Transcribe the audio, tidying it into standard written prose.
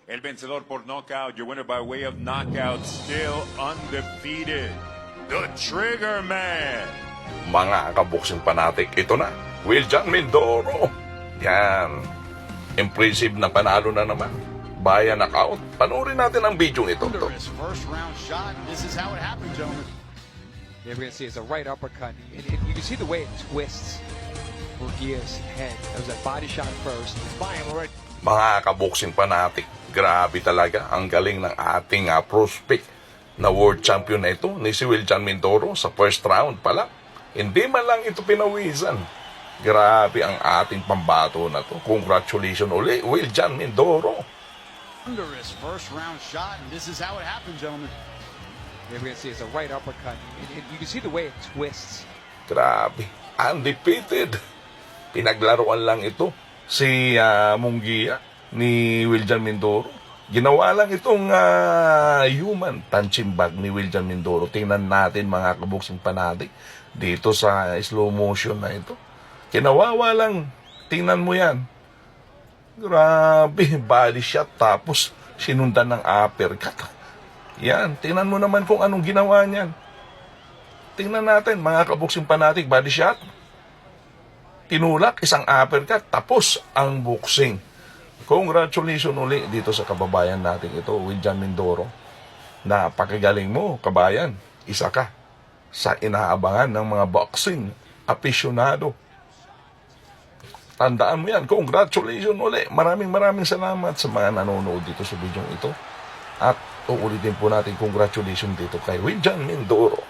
El vencedor por knockout, your winner by way of knockout, still undefeated, the Trigger Man. Mga kaboksing fanatic, ito na, Wiljan Mindoro. Yan, impressive na panalo na naman. Via knockout. Panoorin natin ang video nito. Under his first round shot. This is how it happened, gentlemen. Yeah, we're going to see it's a right uppercut. And you can see the way it twists Murguia's head. That was a body shot first. It's by him already. Mga kaboksing fanatic, grabe talaga ang galing ng ating prospect na world champion na ito ni si Wiljan Mindoro sa first round pala. Hindi man lang ito pinawisan. Grabe ang ating pambato na to. Congratulations uli, Wiljan Mindoro. Under his first round shot. And this is how it happened, gentlemen. Yeah, we're going to see it's a right uppercut. And you can see the way it twists. Grabe, undefeated. Pinaglaruan lang ito si Munguia ni Wiljan Mindoro. Ginawa lang itong human punching bag ni Wiljan Mindoro. Tingnan natin mga kaboksing fanatic dito sa slow motion na ito. Kinawawa lang. Tingnan mo yan. Grabe, body shot tapos sinundan ng uppercut. Yan, tingnan mo naman kung anong ginawa niyan. Tingnan natin mga kaboksing fanatic, body shot. Tinulak, isang uppercut, tapos ang boxing. Congratulations uli dito sa kababayan natin ito, Wiljan Mindoro. Napakagaling mo, kabayan. Isa ka sa inaabangan ng mga boxing aficionado. Tandaan mo yan. Congratulations uli. Maraming salamat sa mga nanonood dito sa video ito. At uulitin po natin congratulations dito kay Wiljan Mindoro.